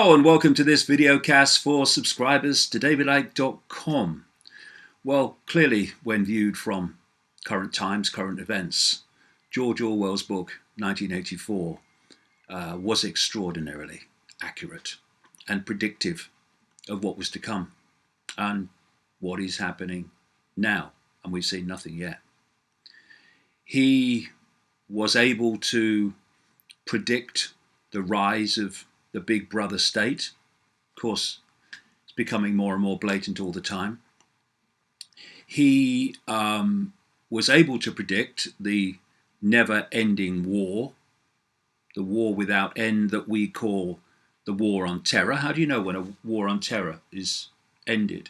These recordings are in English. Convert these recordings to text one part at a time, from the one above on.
Hello and welcome to this videocast for subscribers to davidicke.com. Well, clearly when viewed from current times, current events, George Orwell's book 1984 was extraordinarily accurate and predictive of what was to come and what is happening now, and we've seen nothing yet. He was able to predict the rise of the Big Brother state. Of course, it's becoming more and more blatant all the time. He was able to predict the never-ending war, the war without end that we call the war on terror. How do you know when a war on terror is ended?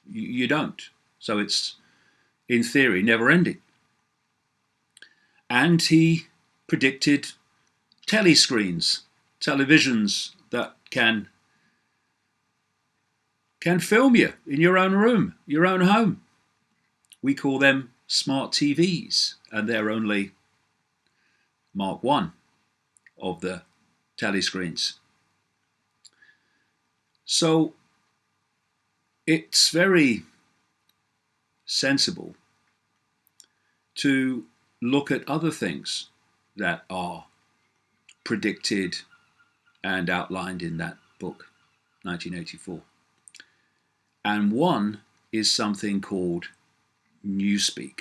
You don't. So it's, in theory, never-ending. And he predicted telescreens, televisions that can film you in your own room, your own home. We call them smart TVs, and they're only Mark I of the telescreens. So it's very sensible to look at other things that are predicted and outlined in that book, 1984. And one is something called Newspeak.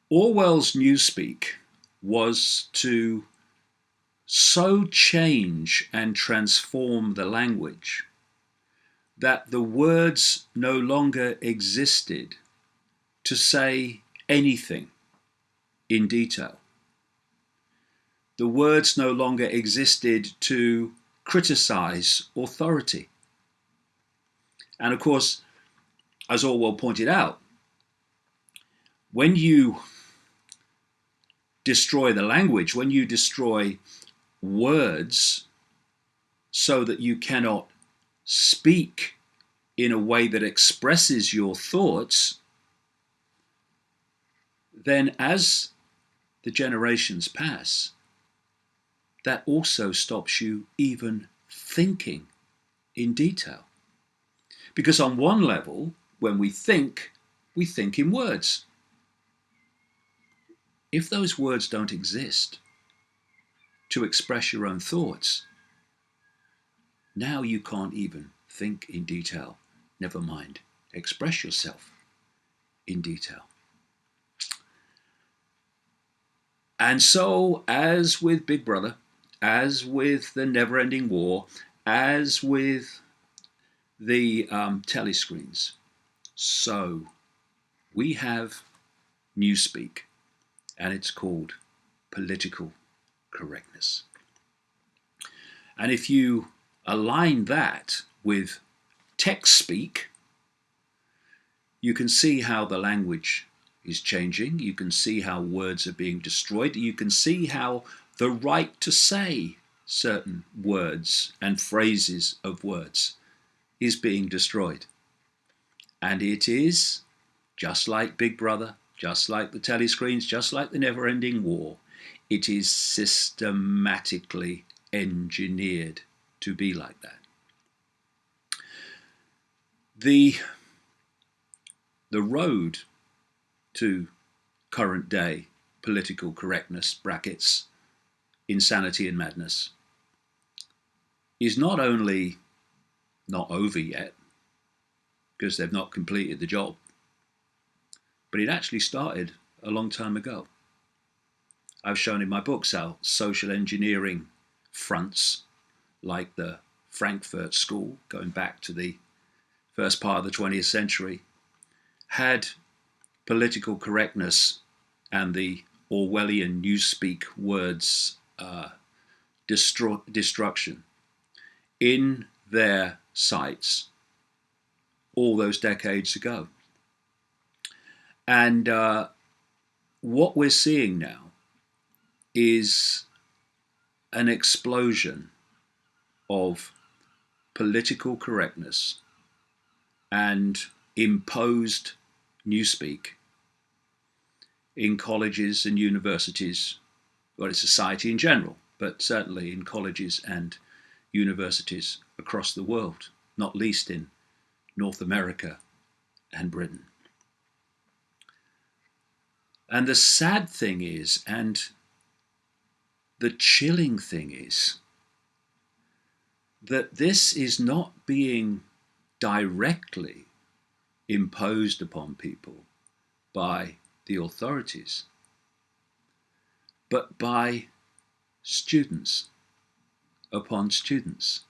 Orwell's Newspeak was to so change and transform the language that the words no longer existed to say anything in detail. The words no longer existed to criticize authority. And of course, as Orwell pointed out, when you destroy the language, when you destroy words so that you cannot speak in a way that expresses your thoughts, then as the generations pass, that also stops you even thinking in detail. Because on one level, when we think in words. If those words don't exist to express your own thoughts, now you can't even think in detail, never mind express yourself in detail. And so, as with Big Brother, as with the never-ending war, as with the telescreens, so we have Newspeak, and it's called political correctness. And if you align that with text speak, you can see how the language is changing. You can see how words are being destroyed. You can see how the right to say certain words and phrases of words is being destroyed. And it is, just like Big Brother, just like the telescreens, just like the never-ending war, it is systematically engineered to be like that. The road to current day political correctness, brackets, insanity and madness, is not only not over yet, because they've not completed the job, but it actually started a long time ago. I've shown in my books how social engineering fronts, like the Frankfurt School, going back to the first part of the 20th century, had political correctness and the Orwellian Newspeak words destruction in their sights all those decades ago. And what we're seeing now is an explosion of political correctness and imposed Newspeak in colleges and universities, well, in society in general, but certainly in colleges and universities across the world, not least in North America and Britain. And the sad thing is, and the chilling thing is, that this is not being directly imposed upon people by the authorities, but by students upon students.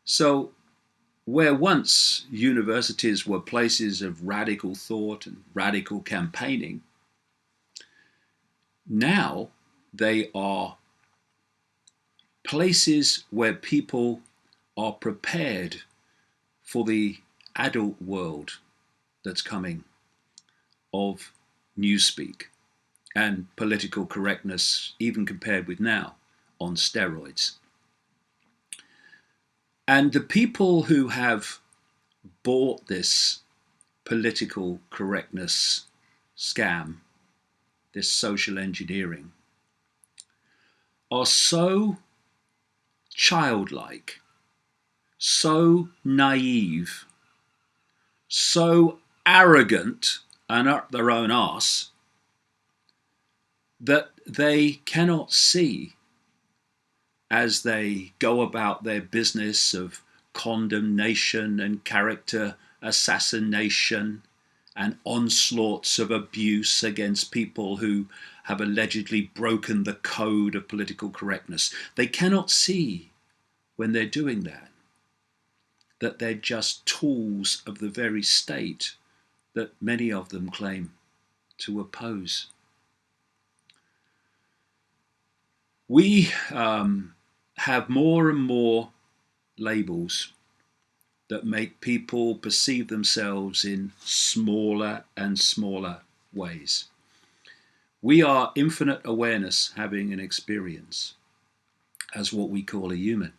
So where once universities were places of radical thought and radical campaigning, now they are places where people are prepared for the adult world that's coming of newspeak and political correctness, even compared with now, on steroids. And the people who have bought this political correctness scam, this social engineering, are so childlike, so naive, so arrogant and up their own arse that they cannot see, as they go about their business of condemnation and character assassination and onslaughts of abuse against people who have allegedly broken the code of political correctness. They cannot see, when they're doing that they're just tools of the very state that many of them claim to oppose. We have more and more labels that make people perceive themselves in smaller and smaller ways. We are infinite awareness having an experience as what we call a human.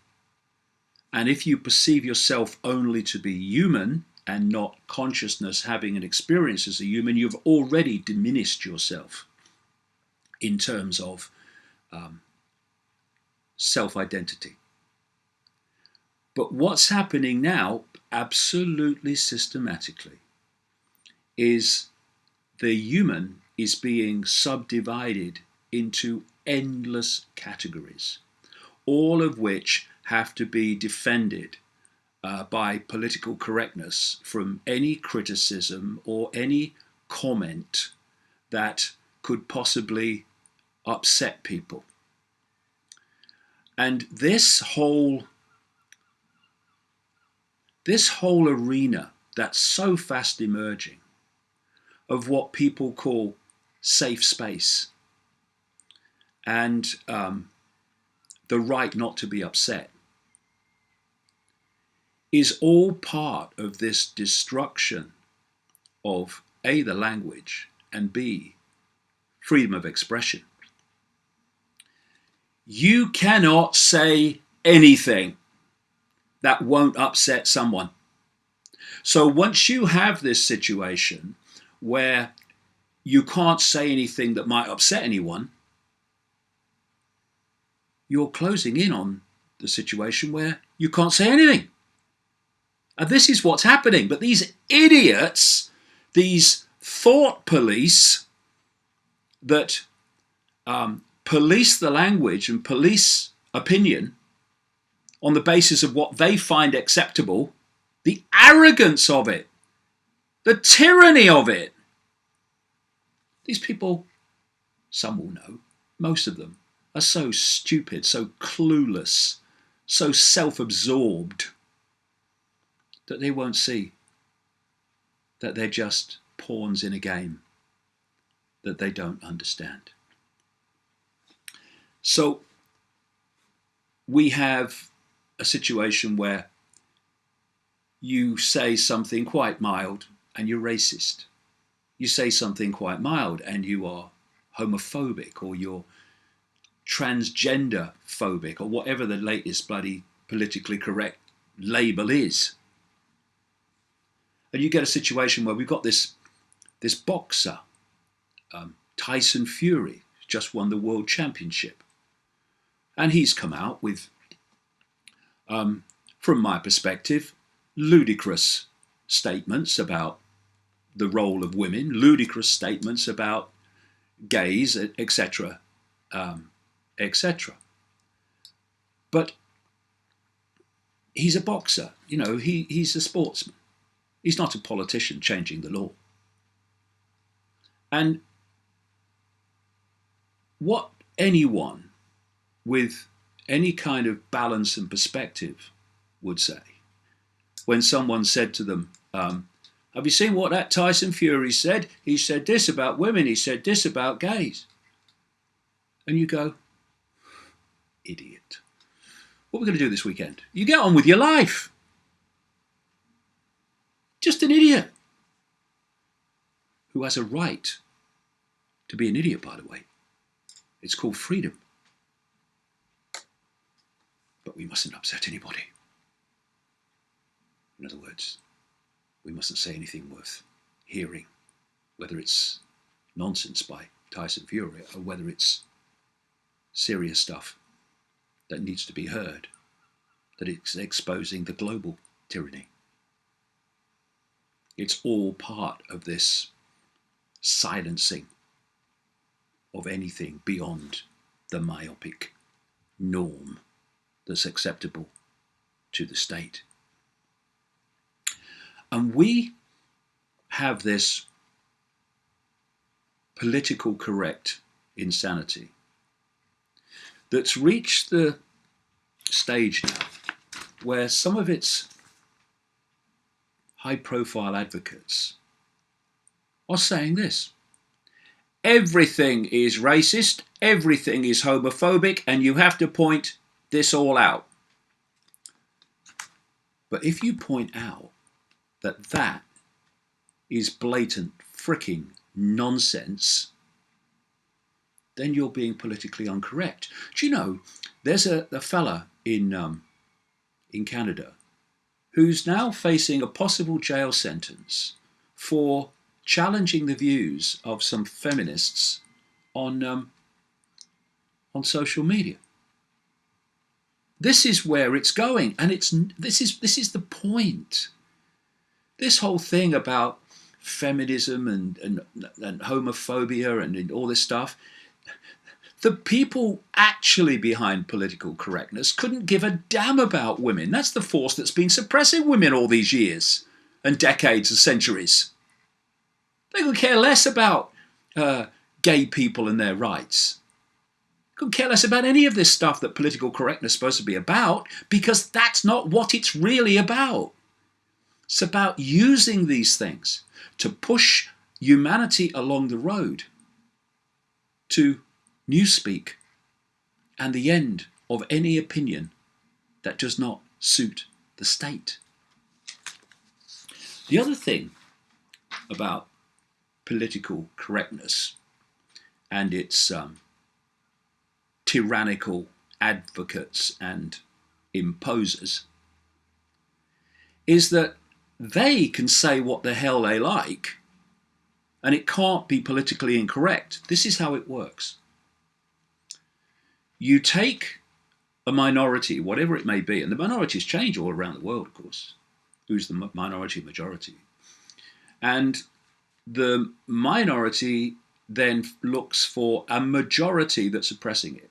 And if you perceive yourself only to be human and not consciousness having an experience as a human, you've already diminished yourself in terms of self-identity. But what's happening now, absolutely systematically, is the human is being subdivided into endless categories, all of which have to be defended by political correctness from any criticism or any comment that could possibly upset people. And this whole arena that's so fast emerging of what people call safe space and the right not to be upset is all part of this destruction of A, the language, and B, freedom of expression. You cannot say anything that won't upset someone. So once you have this situation where you can't say anything that might upset anyone, you're closing in on the situation where you can't say anything. And this is what's happening. But these idiots, these thought police that police the language and police opinion on the basis of what they find acceptable, the arrogance of it, the tyranny of it. These people, some will know, most of them, are so stupid, so clueless, so self-absorbed that they won't see that they're just pawns in a game that they don't understand. So we have a situation where you say something quite mild and you're racist. You say something quite mild and you are homophobic, or you're transgender phobic, or whatever the latest bloody politically correct label is. And you get a situation where we've got this boxer, Tyson Fury, just won the world championship. And he's come out with from my perspective, ludicrous statements about the role of women, ludicrous statements about gays, etc., etc. But he's a boxer, he's a sportsman. He's not a politician changing the law. And what anyone with any kind of balance and perspective would say when someone said to them, have you seen what that Tyson Fury said? He said this about women, he said this about gays. And you go, idiot. What are we going to do this weekend? You get on with your life. Just an idiot. Who has a right to be an idiot, by the way. It's called freedom. But we mustn't upset anybody. In other words, we mustn't say anything worth hearing, whether it's nonsense by Tyson Fury or whether it's serious stuff that needs to be heard, that it's exposing the global tyranny. It's all part of this silencing of anything beyond the myopic norm that's acceptable to the state. And we have this political correct insanity that's reached the stage now where some of its high-profile advocates are saying this: everything is racist, everything is homophobic, and you have to point this all out. But if you point out that that is blatant fricking nonsense, then you're being politically incorrect. Do you know, there's a fella in Canada who's now facing a possible jail sentence for challenging the views of some feminists on social media. This is where it's going, and this is the point. This whole thing about feminism and homophobia and all this stuff, the people actually behind political correctness couldn't give a damn about women. That's the force that's been suppressing women all these years and decades and centuries. They could care less about gay people and their rights. Could care less about any of this stuff that political correctness is supposed to be about, because that's not what it's really about. It's about using these things to push humanity along the road to newspeak and the end of any opinion that does not suit the state. The other thing about political correctness and its tyrannical advocates and imposers is that they can say what the hell they like and it can't be politically incorrect. This is how it works. You take a minority, whatever it may be, and the minorities change all around the world, of course. Who's the minority majority? And the minority then looks for a majority that's oppressing it.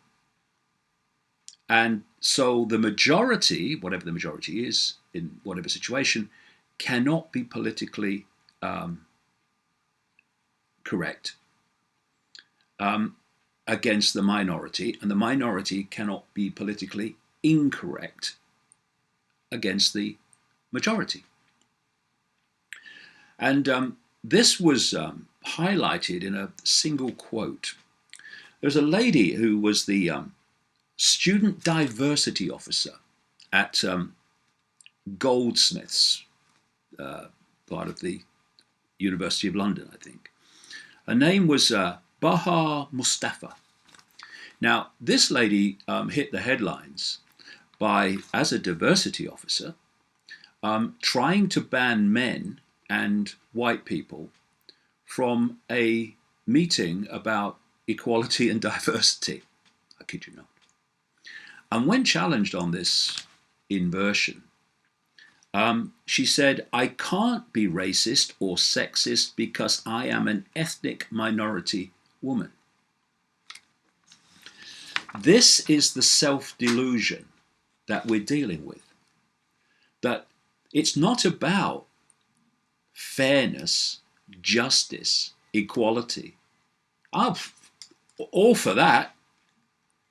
And so the majority, whatever the majority is in whatever situation, cannot be politically correct against the minority, and the minority cannot be politically incorrect against the majority. And this was highlighted in a single quote. There's a lady who was the student diversity officer at Goldsmiths, part of the University of London, I think. Her name was Bahar Mustafa. Now, this lady hit the headlines by, as a diversity officer, trying to ban men and white people from a meeting about equality and diversity. I kid you not. And when challenged on this inversion. She said, I can't be racist or sexist because I am an ethnic minority woman. This is the self-delusion that we're dealing with. That it's not about fairness, justice, equality. I'm all for that.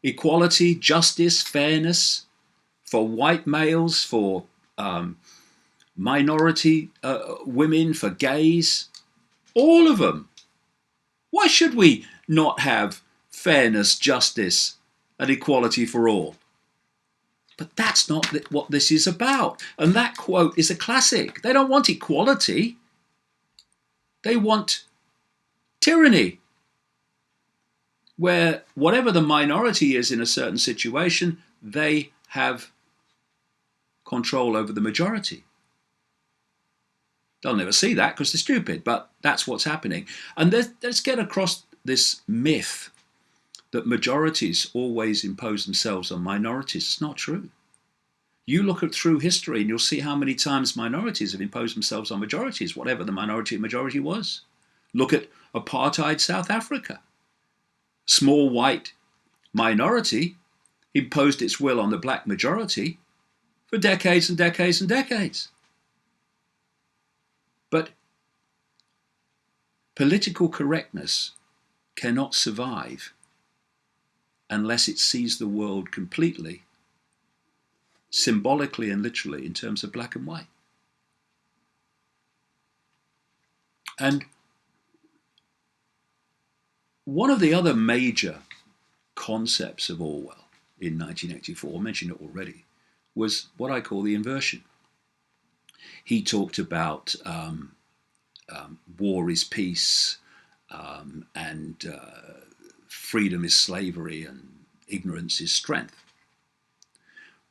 Equality, justice, fairness for white males, for minority women, for gays, all of them. Why should we not have fairness, justice, and equality for all? But that's not what this is about. And that quote is a classic. They don't want equality. They want tyranny, where whatever the minority is in a certain situation, they have control over the majority. They'll never see that because they're stupid, but that's what's happening. And let's get across this myth that majorities always impose themselves on minorities. It's not true. You look through history and you'll see how many times minorities have imposed themselves on majorities, whatever the majority was. Look at apartheid South Africa. Small white minority imposed its will on the black majority for decades and decades and decades. But political correctness cannot survive unless it sees the world completely, symbolically and literally, in terms of black and white. And one of the other major concepts of Orwell in 1984, I mentioned it already, was what I call the inversion. He talked about war is peace, and freedom is slavery, and ignorance is strength.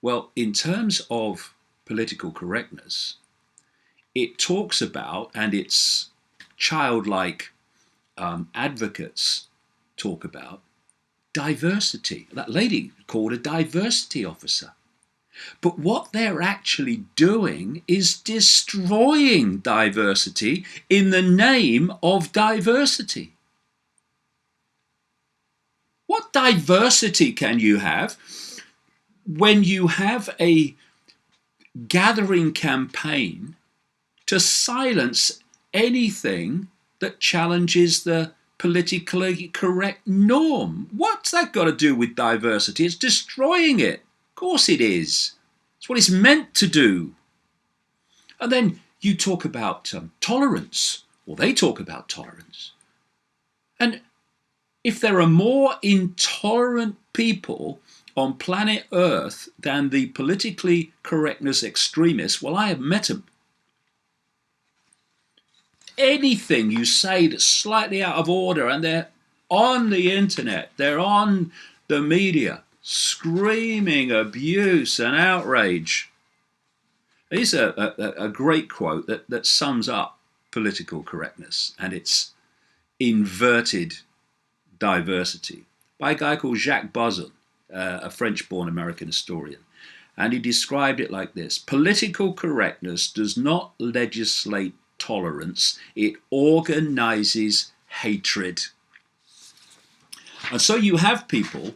Well, in terms of political correctness, it talks about, and its childlike advocates talk about, diversity. That lady called a diversity officer. But what they're actually doing is destroying diversity in the name of diversity. What diversity can you have when you have a gathering campaign to silence anything that challenges the politically correct norm? What's that got to do with diversity? It's destroying it. Of course it is. It's what it's meant to do. And then you talk about tolerance, or they talk about tolerance. And if there are more intolerant people on planet Earth than the politically correctness extremists, well, I have met them. Anything you say that's slightly out of order, and they're on the internet, they're on the media, screaming abuse and outrage. Here's a great quote that sums up political correctness and its inverted diversity, by a guy called Jacques Bazin, a French-born American historian. And he described it like this: political correctness does not legislate tolerance, it organizes hatred. And so you have people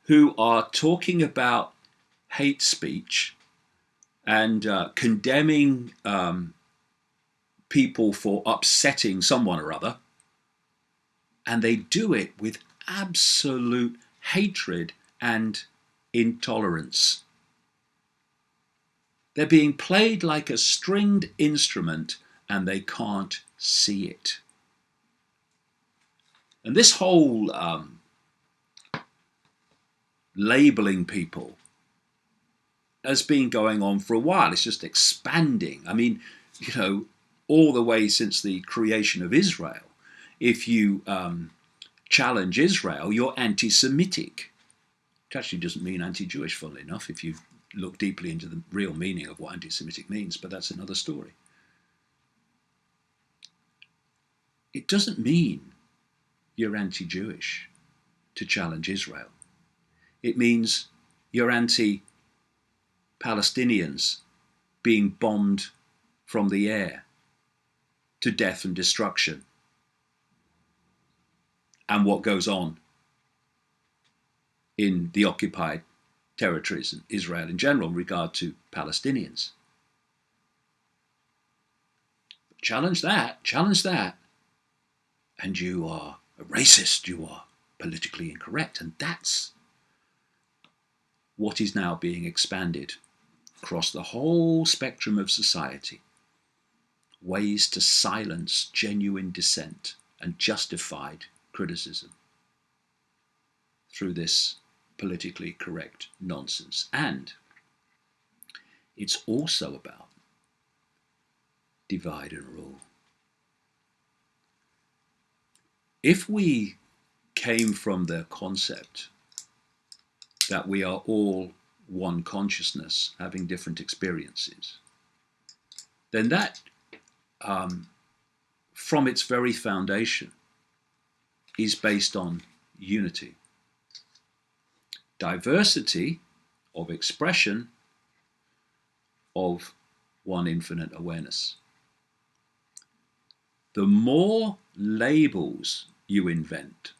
who are talking about hate speech and condemning people for upsetting someone or other, and they do it with absolute hatred and intolerance. They're being played like a stringed instrument, and they can't see it. And this whole labeling people has been going on for a while. It's just expanding. I mean, all the way since the creation of Israel. If you challenge Israel, you're anti-Semitic. It actually doesn't mean anti-Jewish, funnily enough, if you look deeply into the real meaning of what anti-Semitic means, but that's another story. It doesn't mean you're anti-Jewish to challenge Israel. It means you're anti Palestinians being bombed from the air to death and destruction, and what goes on in the occupied territories and Israel in general in regard to Palestinians. Challenge that, and you are a racist, you are politically incorrect. And that's what is now being expanded across the whole spectrum of society. Ways to silence genuine dissent and justified criticism through this politically correct nonsense. And it's also about divide and rule. If we came from the concept that we are all one consciousness having different experiences, then that, from its very foundation, is based on unity. Diversity of expression of one infinite awareness. The more labels you invent,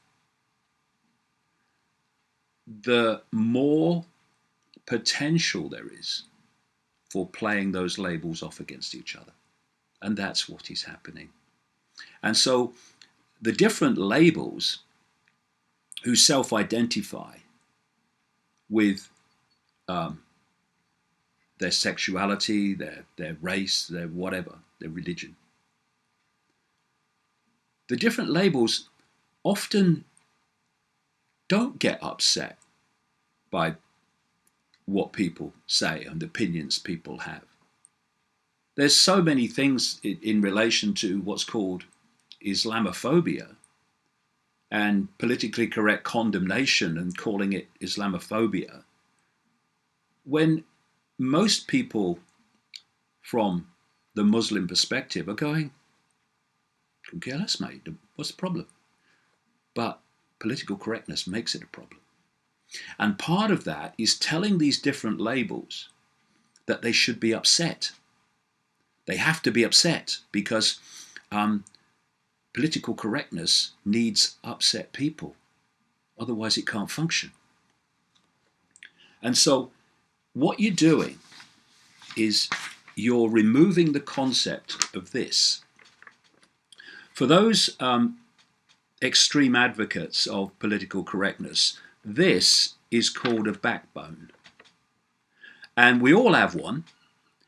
the more potential there is for playing those labels off against each other. And that's what is happening. And so the different labels who self-identify with their sexuality, their race, their whatever, their religion, the different labels often don't get upset by what people say and the opinions people have. There's so many things in relation to what's called Islamophobia and politically correct condemnation and calling it Islamophobia, when most people from the Muslim perspective are going, couldn't care less, mate, what's the problem? But political correctness makes it a problem. And part of that is telling these different labels that they should be upset. They have to be upset because political correctness needs upset people. Otherwise it can't function. And so what you're doing is you're removing the concept of this. For those extreme advocates of political correctness, this is called a backbone. And we all have one.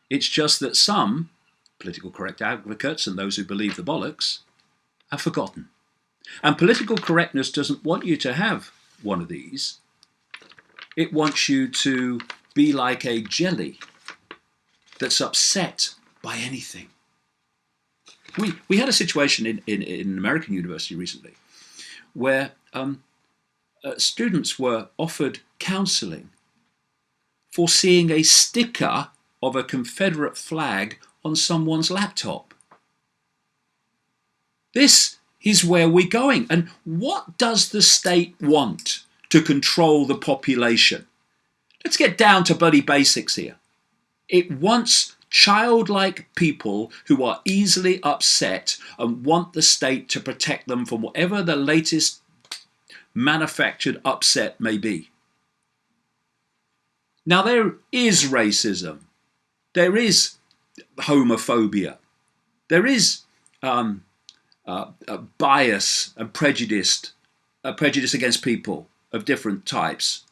It's just that some political correct advocates and those who believe the bollocks have forgotten. And political correctness doesn't want you to have one of these. It wants you to be like a jelly that's upset by anything. We had a situation in an American university recently where students were offered counselling for seeing a sticker of a Confederate flag on someone's laptop. This is where we're going. And what does the state want to control the population? Let's get down to bloody basics here. It wants childlike people who are easily upset and want the state to protect them from whatever the latest manufactured upset may be. Now, there is racism, there is homophobia, there is bias and prejudice against people of different types,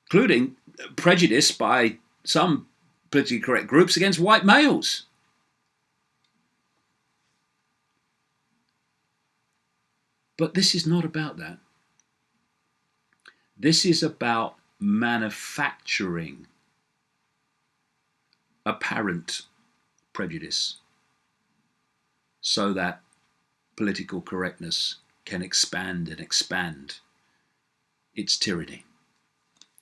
including prejudice by some politically correct groups against white males. But this is not about that. This is about manufacturing apparent prejudice so that political correctness can expand and expand its tyranny.